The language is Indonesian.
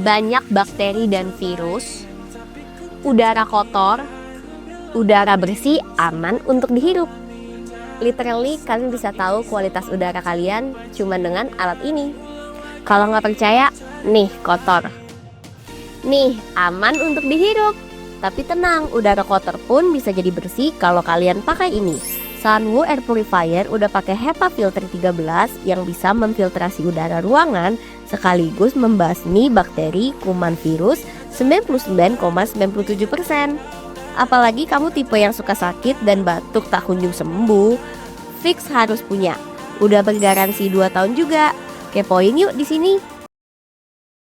banyak bakteri dan virus, udara kotor, udara bersih aman untuk dihirup. Literally kalian bisa tahu kualitas udara kalian cuma dengan alat ini. Kalau nggak percaya, nih kotor, nih aman untuk dihirup. Tapi tenang, udara kotor pun bisa jadi bersih kalau kalian pakai ini. Sunwoo Air Purifier udah pakai HEPA filter 13 yang bisa memfiltrasi udara ruangan sekaligus membasmi bakteri, kuman, virus 99,97%. Apalagi kamu tipe yang suka sakit dan batuk tak kunjung sembuh, fix harus punya. Udah bergaransi 2 tahun juga. Kepoin yuk di sini.